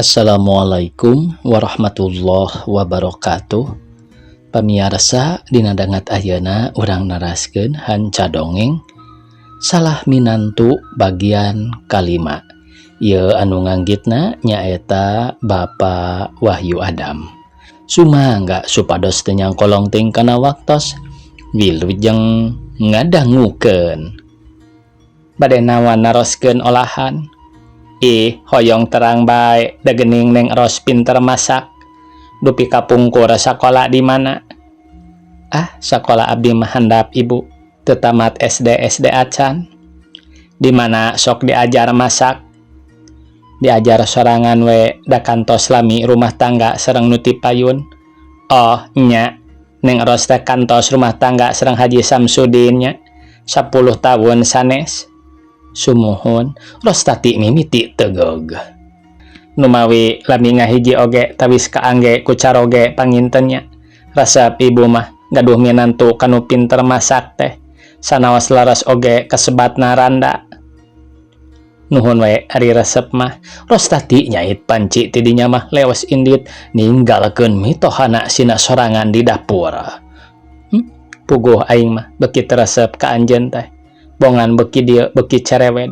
Assalamualaikum warahmatullahi wabarakatuh. Pamiarsa dina dangat ayeuna urang naraskeun hanca dongeng salah minantu bagian kalima. Ieu anu nganggitna nyaeta Bapak Wahyu Adam. Sumangga supados teu nyangkolong ting kana waktos wilujeng ngadangukeun. Bade nawan naroskeun olahan. Hoyong terang bae dagening Neng Ros pinter masak. Dupi kapungkur sakola di mana? Sakola abdi mah handap ibu teu tamat SD acan. Di mana sok diajar masak? Diajar sorangan we da kantos lami rumah tangga sareng nuti payun. Oh nya, Neng Ros teh kantos rumah tangga sareng Haji Samsudin nya 10 tahun sanes. Sumuhun Rostati mimiti tegog. Numawi lami ngahiji oge tawis kaangge ku caroge pangintennya. Resep ibu mah gaduh minantu kanu pinter masak teh. Sanaos laras oge kasebatna randa. Nuhun we ari resep mah Rostati nyait panci tidinya mah leos indit ninggalkeun mitohana sina sorangan di dapur. Puguh aing mah beki resep ka anjeun teh. Bongan beki dieu beki cerewet.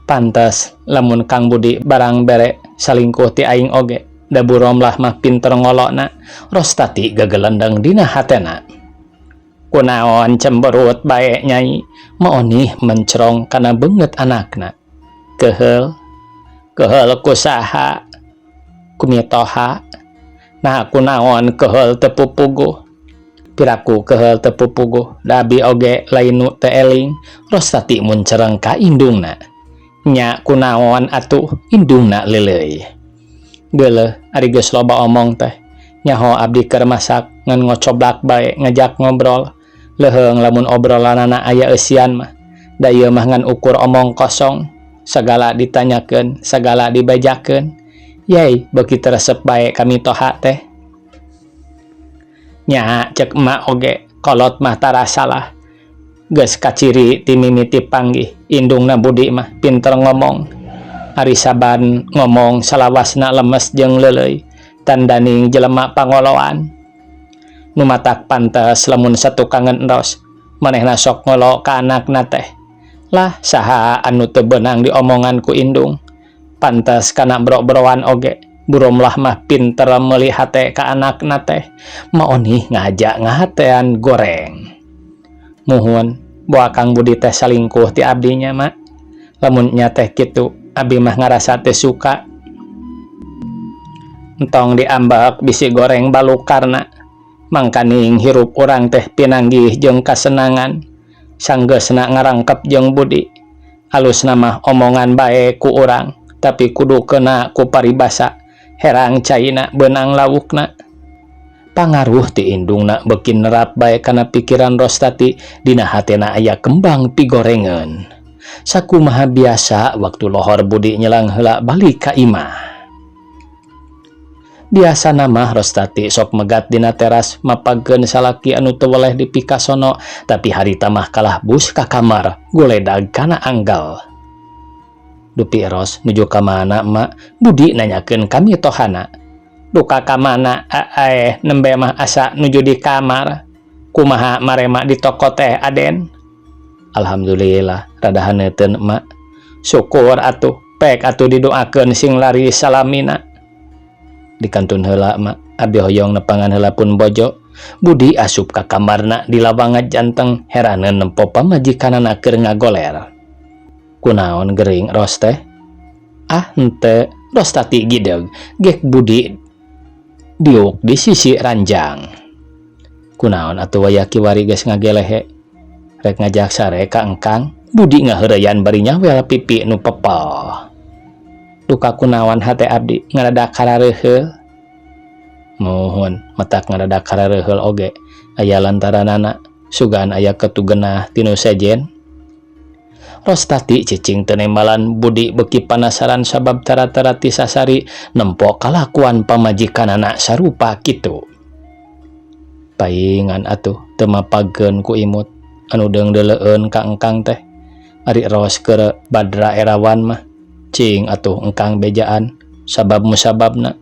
Pantes lamun Kang Budi barang bere salingkuh ti aing oge. Da burom lah mah pinter ngolona. Rostati gagelendeng dina hatena. Kunaon cemberut bae nyai, maonih mencerong kana beungeut anakna. Keheul kusaha? Kumitoha. Nah kunaon keheul teu pupuguh? Piraku keheul teu pupuguh, dabi oge lain nu teu eling. Rostati mun cereng ka indungna. Nya kunaon atuh indungna leuleuy. Geuleuh ari geus loba omong teh. Nyaho abdi keur masak ngan ngocoblak bae ngajak ngobrol. Leheung lamun obrolanana aya eusian mah. Da ieu mah ngan ukur omong kosong. Sagala ditanyakeun, sagala dibajakeun. Yai beuki teu resep bae kami toha teh. Nya cek emak oge kolot mah tara salah. Geus kaciri ti mimiti panggih indungna Budi mah pinter ngomong. Ari saban ngomong salawasna lemes jeung leuleuy tandaning jelema pangoloan. Nu matak pantes lamun satukangan Ros manehna sok ngolo ka anakna teh. Lah saha anu teu beunang diomongan ku indung. Pantes kana bro-broan oge. Burom lah mah pinter meuli hate ka anakna teh. Maonih ngajak ngahatean goreng. Muhun boa Kang Budi teh salingkuh ti abdinya mak. Lamun nya teh kitu abdi mah ngarasa teh suka. Entong diambak bisi goreng balukarna. Mangkaning hirup urang teh pinanggih jeung kasenangan. Sanggeusna ngarangkep jeung Budi. Halusna mah omongan bae ku urang, tapi kudu keuna ku paribasa. Herang caina benang laukna. Pangaruh ti indungna beuki nerap bae kana pikiran Rostati dina hatena aya kembang pigorengeun. Sakumaha biasa waktu lohor Budi nyelang heula balik ka imah. Biasana mah Rostati sok megat dina teras mapagkeun salaki anu teu weleh dipikasono, tapi harita mah kalah bus ka kamar goledag kana anggal. Dupi Ros nuju ka mana emak? Budi nanyakeun kami tohana. Duka ka mana? Nembe mah asa nuju di kamar. Kumaha marema di toko teh Aden? Alhamdulillah rada haneuteun emak. Syukur atuh, pek atuh didoakeun sing lari salamina. Dikantun heula emak, abdi hoyong nepangan heula pun bojo. Budi asup ka kamarna di lawangan janteng heraneun nempo pamajikanana keur ngagoler. Kunaon gering Ros teh? Henteu, Rostati gideg gek Budi diuk di sisi ranjang. Kunaon atuh waya kiwari geus ngagelehe? Rek ngajak sare ka engkang. Budi ngaheureuyan bari nyawel pipi nu pepel. Duka kunaon hate abdi ngaradak karareuheul? Muhun matak ngaradak karareuheul oge aya lantaranana sugan aya ketugenah tinu sejen. Rostati cicing teu nembalan Budi beuki panasaran sabab tara-tara ti sasari nempo kalakuan pamajikanana sarupa kitu. Paingan atuh teu mapagkeun ku imut anu deung-deleueun ka engkang teh. Ari Ros keur Badra Erawan mah cing atuh engkang bejaan sabab musababna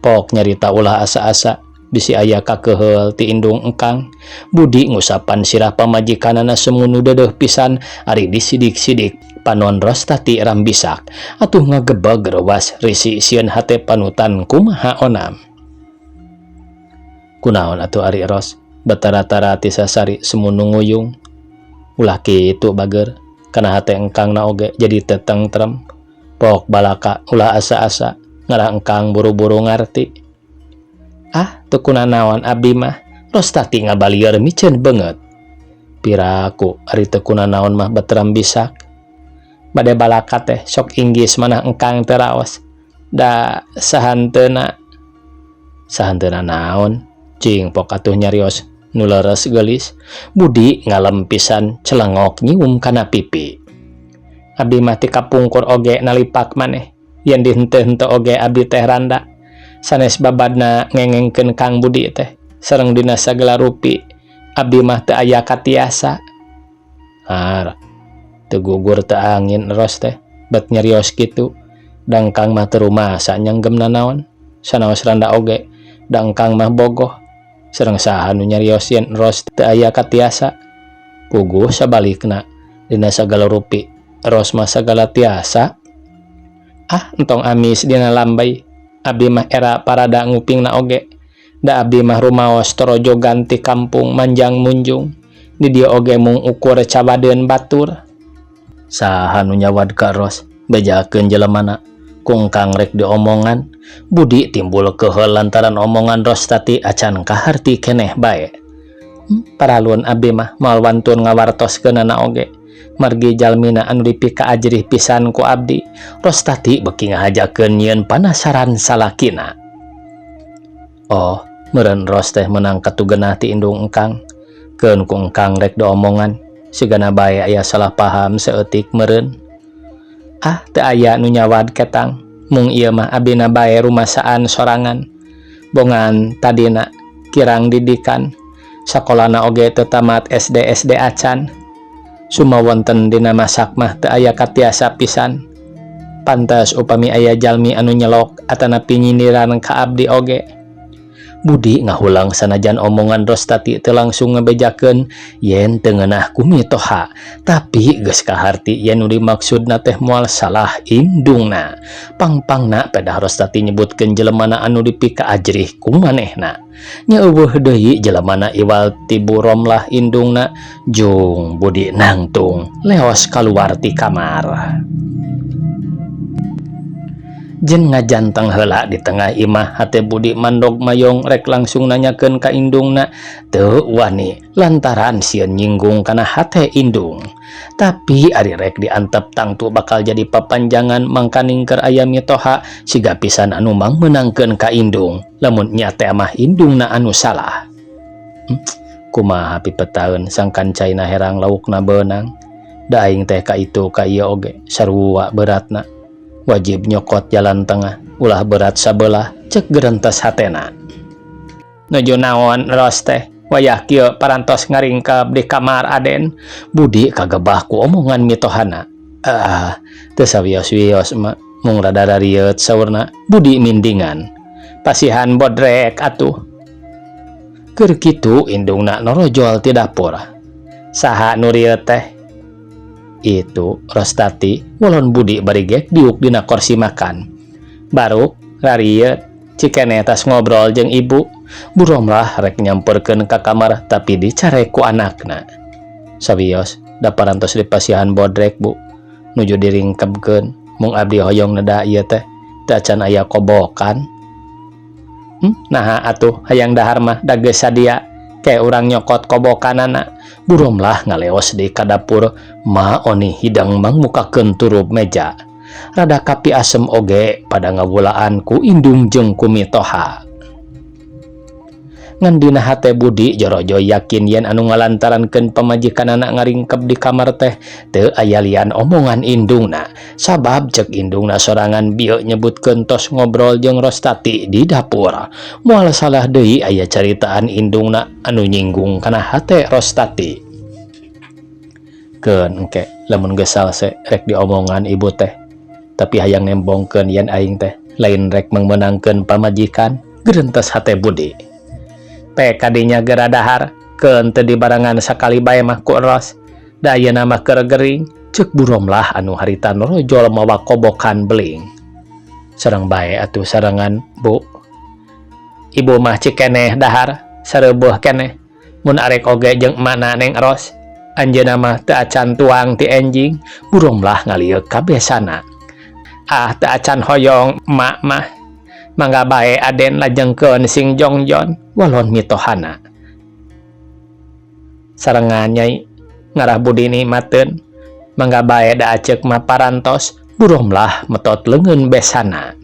pok nyarita ulah asa-asa bisi aya kakeuheul ti indung engkang. Budi ngusapan sirah pamajikanana semunu dedeuh pisan ari disidik-sidik panon Rostati rambisak atuh ngagebeg rewas risi sieun hate panutan kumaha onam. Kunaon atuh ari Ros, batara-tara ti sasari semunu nguyung. Ulah kitu bager, kana hate engkangna oge jadi teu tentrem. Pok balaka ulah asa-asa ngarah engkang buru-buru ngarti. Teu kunaon abdi mah, Rostati ngabalieur miceun beungeut. Piraku ari teu kunaon mah bateram bisak. Bade balaka teh sok inggis manah engkang teu raos. Da sahanteuna naon? Cing pok atuh nyarios nu leres geulis. Budi ngalem pisan celengok nyium kana pipi. Abdi mah ti kapungkur oge nalipak maneh. Yen dihenteu-henteu oge abdi teh randa. Sanes babadna ngengengkeun Kang Budi teh. Sareng dina sagala rupi abdi mah teu aya katiasa. Teu gugur teu angin Ros teh. Bet nyarios kitu. Dang Kang mah teu rumasa nyanggemna naon. Sanaos randa oge. Dang Kang mah bogoh. Sareng saha nu nyarios yen Ros teu aya katiasa. Puguh sabalikna dina sagala rupi Ros mah sagala tiasa. Entong amis dina lambai. Abdi mah era parada ngupingna oge. Da abdi mah rumaos torojo ganti kampung manjang munjung. Di dieu oge mung ukur cabadeun batur. Saha nu nyawad ka Ros bejakeun jelemana kung Kang rek diomongan. Budi timbul keheul lantaran omongan Rostati acan kaharti keneh bae. Paraluan abdi mah moal wantun ngawartoskeunana oge. Margi jalmina anu dipika ajrih pisan ku abdi. Rostati beuki ngahajakeun nyieun panasaran salakina. Meureun Ros teh meunang katugenah ti indung engkang. Keun ku engkang rek diomongan. Sigana bae aya salah paham saeutik meureun. Teu aya nu nyawad ketang. Mung ieu mah abdina bae rumasaan sorangan. Bongan tadina kirang didikan. Sakolana oge teu tamat SD acan. Suma wonten dina masak mah teu aya katiasa pisan. Pantes upami aya jalmi anu nyelok atanapi nyindiran ka abdi oge. Budi ngahulang sanajan omongan Rostati teu langsung ngabejakeun yen teu ngeunah kumitoha, tapi geus kaharti yen nu dimaksudna teh moal salah indungna. Pangpangna pedah Rostati nyebutkeun jelemana anu dipika ajrih ku manehna. Nya eueuh deui jelemana iwal tiburom lah indungna. Jung Budi nangtung leos kaluar ti kamar. Jen ngajanteng heula di tengah imah hate Budi mandog mayong rek langsung nanyakeun ka indungna. Teu wani lantaran sieun nyinggung kana hate indung. Tapi ari rek diantep tangtu bakal jadi papanjangan mangkaning keur aya mitoha siga pisan anu mangmeunangkeun ka indung. Lamun nya teh mah indungna anu salah. Kumaha pipetaeun sangkan caina herang laukna beunang. Da aing teh ka itu ka ieu oge sarua beratna. Wajib nyokot jalan tengah, ulah berat sabelah, cek gerentes hatena. Nuju naon Ros teh, wayah kieu parantos ngaringkep di kamar Aden. Budi kagebah ku omongan mitohana. Teu sawios-wios mah, mung rada rarieut saurna. Budi mindingan. Pasihan bodrek atuh. Keur kitu indungna norojol ti dapur. Saha nu rieu teh? Itu Rostati walon Budi barigek diuk dina kursi makan. Baru rarieut cikene tas ngobrol jeung ibu. Burom lah rek nyamperkeun ka kamar tapi dicarek ku anakna. Sawios da parantos dipasihan bodrek Bu. Nuju diringkebkeun mung abdi hoyong neda ieu teh teu acan aya kobokan. Nah atuh hayang dahar mah da geus sadia kayak urang nyokot kobokanana. Burom lah ngaleos di kadapur ma oni hidang mangmukakeun turub meja. Rada kapi asem oge pada ngawulaan ku indung jeung ku mitoha. Ngan dina hate Budi jorojo yakin yen anu ngalantarankeun pamajikanana ngaringkep di kamar teh teu aya lian omongan indungna. Sabab cek indungna sorangan bieu nyebutkeun tos ngobrol jeung Rostati di dapur. Moal salah deui aya caritaan indungna anu nyinggung kana hate Rostati. Keun engke lamun geus salse rek diomongan ibu teh. Tapi hayang nembongkeun yen aing teh lain rek menangkeun pamajikan gerentes hate Budi. Kadinya gera dahar keun teu dibarengan sakali bae mah ku Ros. Da ayeuna mah keur gering ceuk buromlah anu harita norojol mawa kobokan beling. Sareng bae atuh sarengan Bu. Ibu mah cik keneh dahar sareubuh keneh. Mun arek oge jeung emana Neng Ros. Anjeunna mah teu acan tuang ti enjing, buromlah ngalieu kabesana. Teu acan hoyong emak mah. Mangga bae Aden lajengkeun sing jongjon walon mitohana. Sarengan Nyai ngarah Budi nikmateun. Mangga bae da aceuk mah parantos, buromlah metot leungeun besana.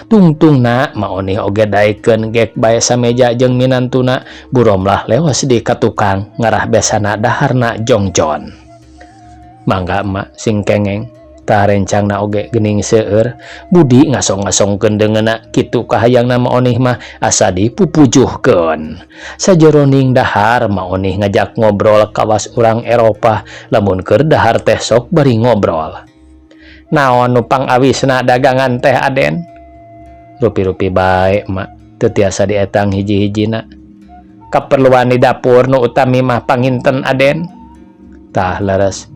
Tungtungna maonih oge daekeun gek bae sameja jeung minantuna, buromlah leos di ka tukang ngarah besana daharna jongjon. Mangga emak sing kengeng tah rencangna oge geuning seueur. Budi ngasong-ngasongkeun deungeunna kitu kahayangna maonih mah asa dipupujuhkeun. Sajeroning dahar maonih ngajak ngobrol kawas urang Eropa lamun keur dahar teh sok bari ngobrol. Naon nu pangawisna dagangan teh Aden? Rupi-rupi bae emak teu tiasa dietang hiji-hijina. Kaperluan di dapur nu utami mah panginten Aden. Tah leres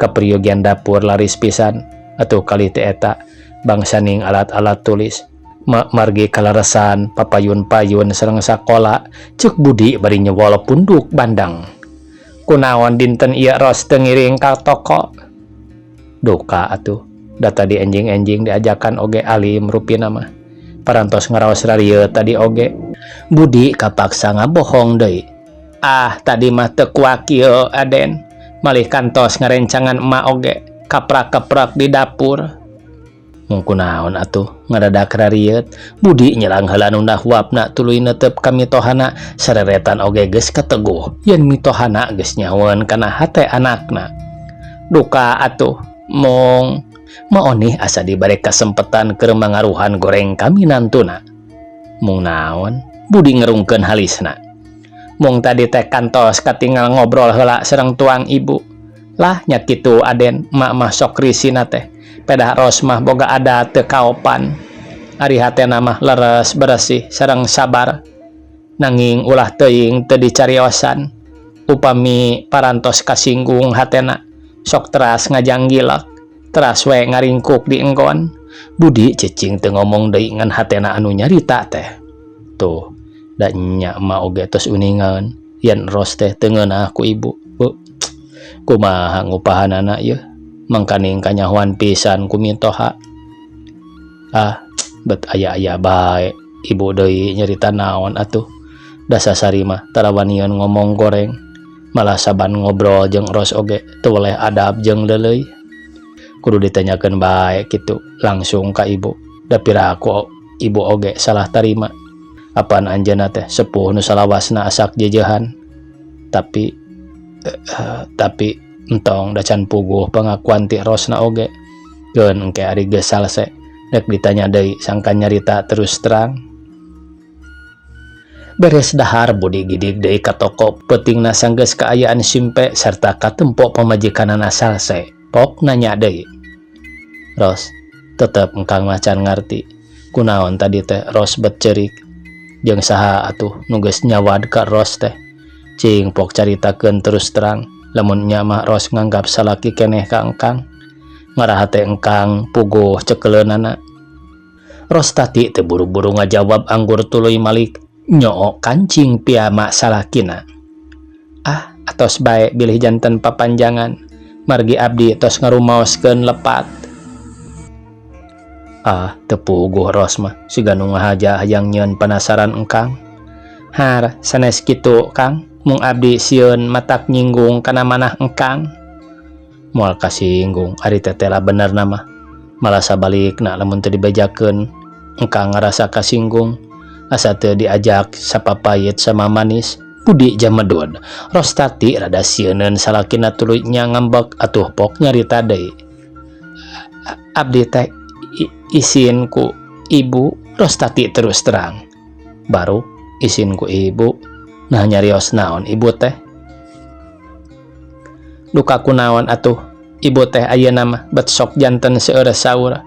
kaperyogian dapur laris pisan atuh kali teh eta bangsaning alat-alat tulis margi kalaresan papayun-payun sareng sakola ceuk Budi bari nyewol punduk bandang. Kunaon dinten ieu Ros teu ngiring ka toko? Duka atuh da tadi enjing-enjing diajakan oge alim rupina mah. Parantos ngaraos rarieu tadi oge. Budi kapaksa ngabohong deui. Tadi mah teu kuat kieu Aden. Malih kantos ngarencangan emak oge kaprak-kaprak di dapur. Mung kunaon atuh ngadadak rarieut. Budi nyelang heula nu nahwapna tuluy neuteup ka mitohana sareretan oge geus kateguh yen mitohana geus nyaweun kana hate anakna. Duka atuh mung maonih asa dibere kasempetan keur mangaruhan goreng ka minantuna. Mung naon? Budi ngerungkeun halisna. Mung tadi teh kantos katinggal ngobrol heula sareng tuang ibu. Lah nya kitu Aden, emak mah sok risina teh. Pedah Ros mah boga adat teu kaopan. Ari hatena mah leres bersih sareng sabar. Nanging ulah teuing teu dicariosan. Upami parantos kasinggung hatena, sok teras ngajanggilek, teras we ngaringkuk di enggon. Budi cicing teu ngomong deui ngan hatena anu nyarita teh. Tuh da nya emak oge tos uningan yen Ros teh teu ngeunah ku ibu. Kumaha ngupahanana ieu? Mangkaning kanyahoan pisan ku mitoha. Bet aya-aya bae ibu deui nyarita naon atuh. Da sasari mah tarawanian ngomong goreng. Malah saban ngobrol jeung Ros oge teu oleh adab jeung leuleuy. Kudu ditanyakeun bae kitu langsung ka ibu. Da piraku ibu oge salah tarima. Apaan anjeunna teh sepuh nu salawasna asak jejehan. Tapi entong da can puguh pengakuan ti Rosna oge. Geun engke ari geus salse dek ditanya deui sangka nyarita terus terang. Beres dahar Budi gidig deui ka toko peutingna sanggeus kaayaan simpe sarta katempo pamajikanana salse. Pok nanya deui. Ros, tetep engkang macan ngarti kunaon tadi teh Ros bet ceurik jeung saha atuh nu geus nyawad ka Ros teh. Cing pok caritakeun terus terang lamun nya mah Ros nganggap salaki keneh ka engkang. Ngaraha teh engkang puguh cekeleunana. Ros tati teu buru-buru ngajawab anggur tuluy malik nyoo kancing piama salakina. Atos bae bilih janten papanjangan. Margi abdi tos ngarumaoskeun lepat. Teu puguh Ros mah siga nu ngahaja hayang nyieun penasaran engkang. Har sanes kitu Kang, mung abdi sieun matak nyinggung kana manah engkang. Moal kasinggung ari teh tela benerna mah. Malah sabalikna lamun teu dibejakeun engkang ngarasa kasinggung. Asa teu diajak sapapayit sama manis. Budi jamedun. Ros tati rada sieuneun salakina tuluy nya ngambek atuh pok nyarita deui. Abdi teh isin ku ibu. Ros tati terus terang. Baru isin ku ibu. Nah nyarios naon ibu teh? Duka kunaon atuh ibu teh ayeuna mah bet sok janten seueur saur.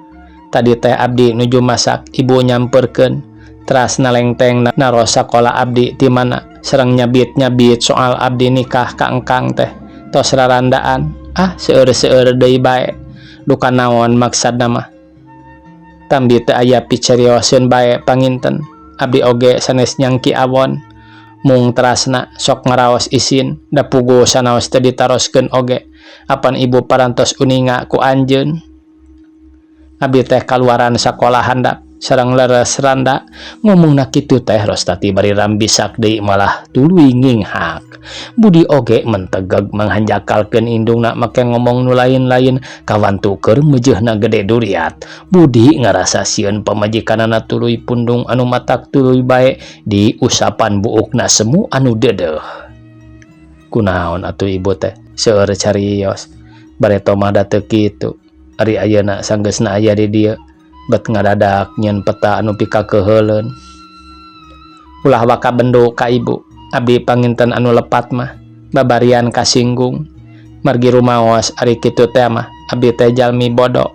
Tadi teh abdi nuju masak, ibu nyamperkeun teras nalengteng naros sakola abdi di mana sereng nyabit soal abdi nikah ka engkang teh tos rarandaan. Seueur-seueur deui bae duka naon maksudna mah. Tambi teu aya picarioseun bae panginten, abdi oge sanes nyangki awon. Mung terasna sok ngaraos isin da puguh sanaos teu ditaroskeun oge. Apan ibu parantos uninga ku anjeun. Abdi teh kaluaran sakola handap sareng leres randa. Ngomongna kitu teh Rostati bari rambisak deui malah tuluy nginghak. Budi oge mentegeg manghanjakalkeun indungna make ngomong nu lain-lain kawantu keur meujeuhna gede duriat. Budi ngarasa sieun pamajikanana tuluy pundung anu matak tuluy bae di usapan buukna semu anu deudeuh. Kunaon atuh ibu teh seueur carios bareto mah da teu kitu. Ari ayeuna sanggeusna aya di dieu bet ngadadak nyeun peta anu pikakeheuleun. Ulah waka bendo ka ibu, abdi panginten anu lepat mah babarian kasinggung. Margi rumaos ari kitu teh mah abdi teh jalmi bodo.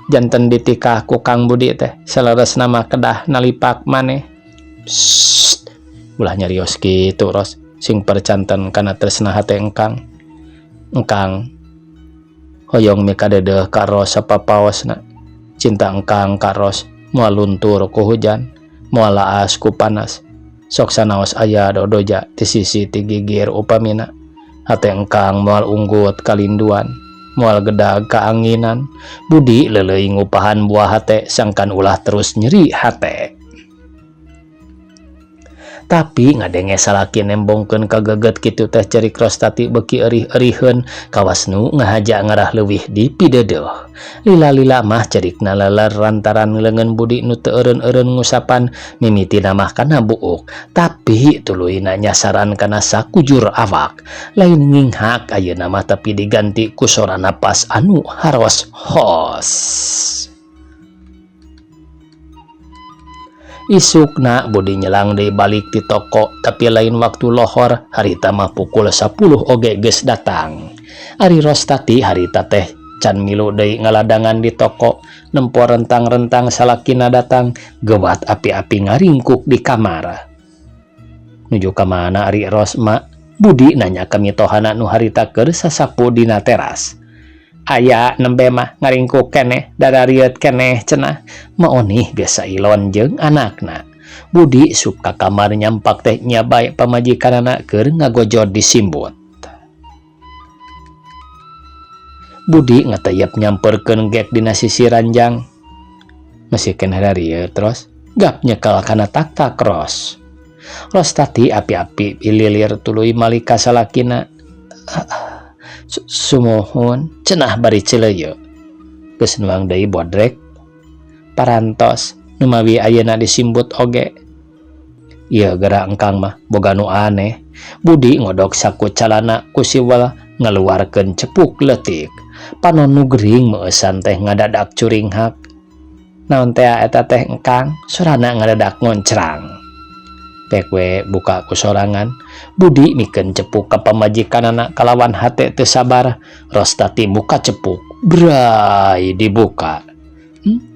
Janten ditikah ku Kang Budi teh saleresna mah kedah nalipak maneh. Psst, ulah nyarios kitu Ros, sing percanten kana tresna hate engkang. Engkang hoyong mikadeudeuh ka Ros sapapaosna. Cinta engkang ka Ros moal luntur ku hujan, moal laas ku panas. Sok sanaos aya dodoja ti sisi ti gigir upamina. Hate engkang moal unggut kalinduan, moal gedag kaanginan. Budi leuleuy ngupahan buah hate sangkan ulah terus nyeri hate. Tapi ngadenge salaki nembongkeun ka geget kitu teh cerik Rostati beuki eurih-eurihkeun kawas nu ngahaja ngarah leuwih di pideueuh. Lila-lila mah cerikna leler lantaran leungeun Budi nu teu eureun-eureun ngusapan mimitina mah kana buuk, tapi tuluy nyasaran kana sakujur awak. Lain nginghak ayeuna mah tapi diganti ku sora napas anu haros hos. Isukna Budi nyelang deui balik di toko, tapi lain waktu lohor harita mah pukul 10 oge geus datang. Ari Rostati harita teh can milu deui ngaladangan di toko, nempo rentang-rentang salakina datang gewat api-api ngaringkuk di kamar. Nuju ka mana ari Ros mak? Budi nanya ka mitohana nu harita keur sasapu dina teras. Aya nembe mah ngaringkuk keneh dararieut keneh cenah. Maonih geus sailon jeung anakna. Budi sup ka kamar nyampak teh nya bae pamajikanana keur ngagojod disimbut. Budi ngatayap nyamperkeun gek dina sisi ranjang. Masih keneh darieut terus gap nyekel kana tak-tak Ros. Rostati api-api ililir tuluy malika salakina. Sumohun cenah bari cileuyeuk. Geus nuang deui bodrek. Parantos nu mawi ayeuna disimbut oge. Ieu geura engkang mah boga nu aneh. Budi ngodok saku calana ku siwal ngaluarkeun cepuk leutik. Panon nu gering meuesan teh ngadadak curinghak. Naon teh eta teh engkang? Sorana ngadadak ngoncrang. Pek we buka ku sorangan. Budi mikeun cepuk ka pamajikanana kalawan hate teu sabar. Rostati buka cepuk, brai dibuka.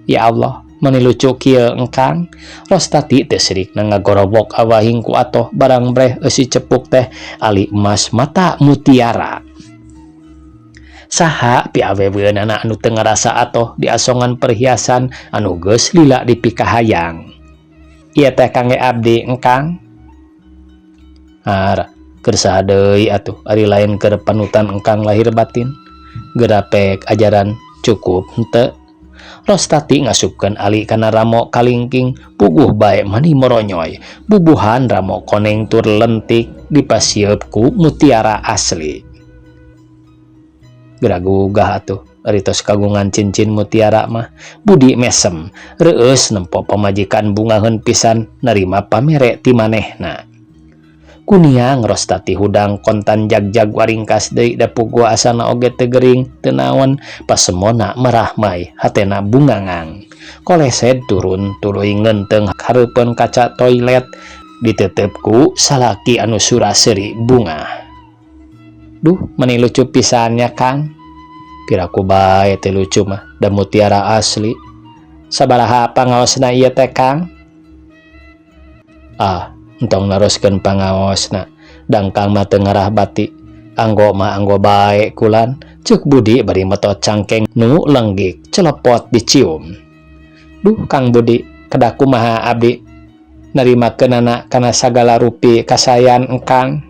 Ya Allah, meni lucu kieu engkang. Rostati teu sirikna ngagorobok awahing ku atoh barang breh eusi cepuk teh ali emas mata mutiara. Saha piaweweunana anu teu ngarasa atoh di asongan perhiasan anu geus lila dipikahayang. Ieu teh kangge abdi engkang. Keur saha deui atuh ari lain keur panutan engkang lahir batin. Gerapek ajaran cukup henteu. Rostati ngasupkeun ali kana ramo kalingking puguh bae mani moronyoy. Bubuhan ramo koneng tur lentik dipasieup ku mutiara asli. Geragugah atuh ari tos kagungan cincin mutiara mah. Budi mesem reueus nempo pamajikan bungaheun pisan narima pamere ti manehna. Kuniang Rostati hudang kontan jag-jag waringkas deui da puguh asana oge teu gering teu naon pasemona merah mai hatena bungangang. Kolesed turun tuluy ngeunteung hareupeun kaca toilet diteuteup ku salaki anu sura-seuri bunga. Duh, meni lucu pisannya Kang. Piraku bae teh lucu mah da mutiara asli. Sabaraha pangaosna ieu teh Kang? Entong naroskeun pangaosna. Dangkang mah teu ngarah bati. Anggo mah anggo bae kulan. Ceuk Budi bari metot cangkeng nu lenggik celepot dicium. Duh Kang Budi, kedah kumaha abdi narimakeun anak kana sagala rupi kasayan engkang.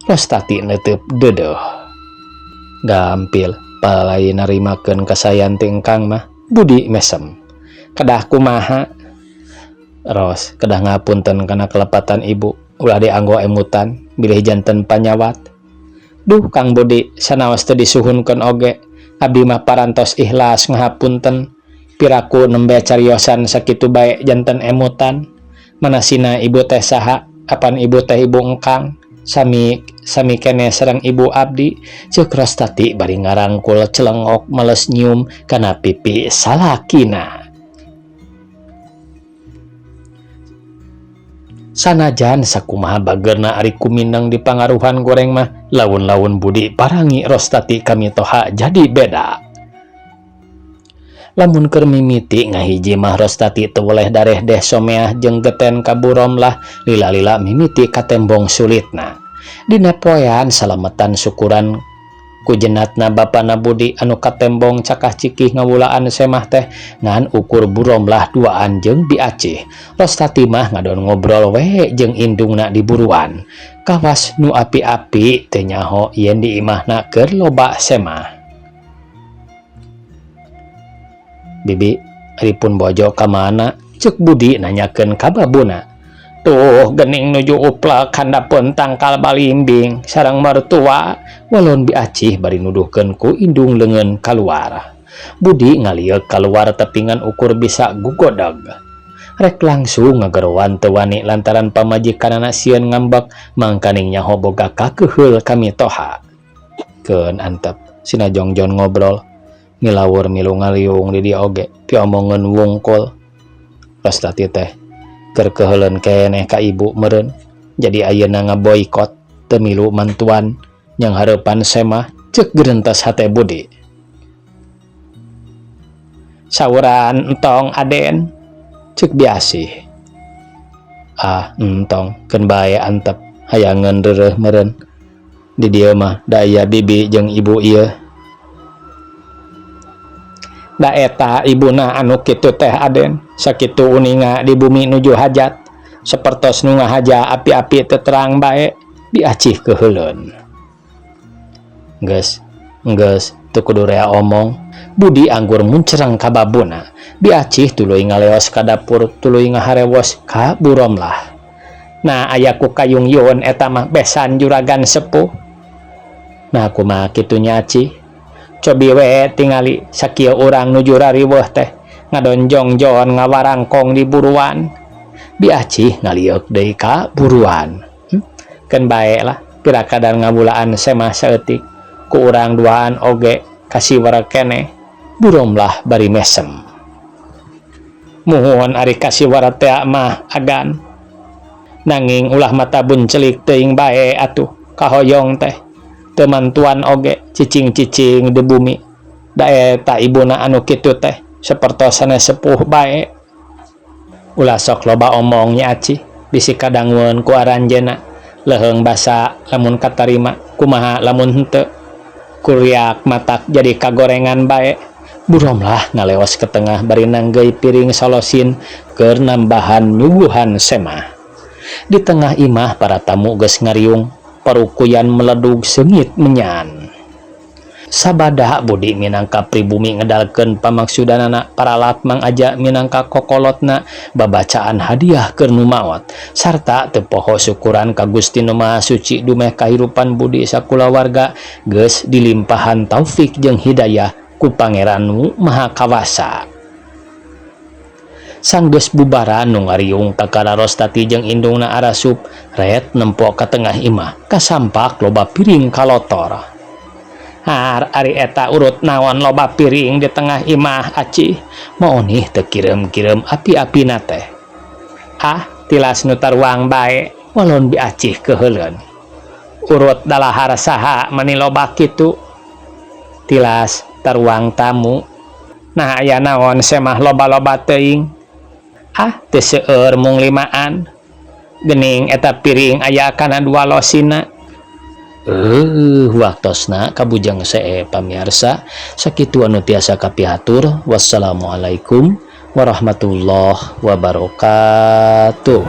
Rostati neuteub deudeuh. Gampil, palai narimakeun kasayan ti engkang mah Budi mesem. Kedah kumaha? Ros, kedah ngapunten kana kelepatan ibu. Ulah dianggo emutan, bilih janten panyawat. Duh Kang Budi, sanaos teu disuhunkeun oge. Abdi mah parantos ikhlas ngahapunten. Piraku nembe cariosan sakitu bae janten emutan. Manasina ibu teh saha? Apan ibu teh ibu engkang? Sami kene sareng ibu abdi. Ceuk Rostati bari ngarangkul celengok males nyium kana pipi salakina. Sanajan sakumaha bageurna ari kumineng di pangaruhan goreng mah laun-laun Budi parangi Rostati kamitoha jadi beda. Lamun keur mimiti ngahiji mah Rostati teu boleh dareh deh someah jeung geten ka burom lah lila-lila mimiti ka tembong sulitna. Dina poean salametan syukuran ku jenatna bapana Budi anu katembong cakah cikih ngawulaan semah teh ngan ukur burom lah duaan jeung Bi Acih. Rostati mah ngadon ngobrol we jeung indungna di buruan. Kawas nu api-api teu nyaho yen di imahna keur loba semah. Bibi, ripun bojo ka mana? Ceuk Budi nanyakeun ka babuna. Tuh gening nuju uplek handapun tangkal balimbing sareng mertua. Walon Bi Acih bari nuduhkeun ku indung leungeun kaluar. Budi ngalieuk kaluar tepingan ukur bisa gugodeg. Rek langsung ngagerowan teu wani lantaran pamajikanana sieun ngambek mangkaning nyaho boga kakeheul kamitoha. Keun antep sina jongjon ngobrol. Milawur milu ngaliung di dia oge pi omongeun wungkul. Rostati teh keur keheuleun keneh ka ibu meureun. Jadi ayeuna ngaboikot teu milu mantuan yang hareupan semah. Ceuk gerentos hate Budi. Sauran entong Aden. Ceuk Bi Acih. Entong keun bae antep hayangeun reureuh meureun. Di dieu mah da aya bibi jeung ibu ieu. Da eta ibuna anu kitu teh Aden, sakitu uninga di bumi nuju hajat, sapertos nu ngahaja api-api teu terang bae. Bi Acih keheuleun. Geus teu kudu rea omong. Budi anggur muncereng ka babuna. Bi Acih tuluy ngaleos ka dapur, tuluy ngaharewos ka burom lah. Nah aya ku kayung yun eta mah besan juragan sepuh. Nah kumaha kitu nya Acih? Cobi we tingali sakieu urang nuju rariweuh teh ngadon jongjon ngawarangkong di buruan. Bi Acih ngalieuk deui ka buruan. Keun bae lah pira kadar ngabulaan semah saeutik ku urang duaan oge kasiwer keneh. Burom lah bari mesem. Muhun ari kasiwer teh mah agan. Nanging ulah mata buncelik teuing bae atuh kahoyong teh. Temantuan oge cicing-cicing di bumi. Da eta ibuna anu kitu teh sapertos sanes sepuh bae. Ulah sok loba omong nya Acih, bisi kadangueun ku aranjeunna. Leheung basa lamun katarima, kumaha lamun henteu. Kuriak matak jadi kagorengan bae. Burom lah ngaleos ke tengah bari nanggeuy piring solosin keur nambahan nyuguhan semah. Di tengah imah para tamu geus ngariung. Parukuyan meledug sengit menyan. Sabada Budi minangka pribumi ngedalkeun pamaksudanana paralat mangaja minangka kokolotna babacaan hadiah keur nu maot sarta teu poho syukuran ka Gusti Nu Maha Suci dumeh kahirupan Budi sakulawarga geus dilimpahan taufik jeung hidayah ku Pangeran Nu Maha Kawasa. Sanggeus bubaran nu ngariung kakara Rostati jeung indungna arasup ret nempo ka tengah imah kasampak loba piring kalotor. Har ari eta urut naon loba piring di tengah imah Acih, maonih teu kireum-kireum api-apina teh. Tilas nu taruang bae. Walon Bi Acih keheuleun. Urut dalahar saha mani loba kitu? Tilas taruang tamu. Nah aya naon semah loba-loba teuing. Teu seueur mung 5an. Gening eta piring aya kana 2 losina. Waktosna kabujang sae pamirsa. Sakitu anu tiasa kapihatur. Wassalamualaikum warahmatullahi wabarakatuh.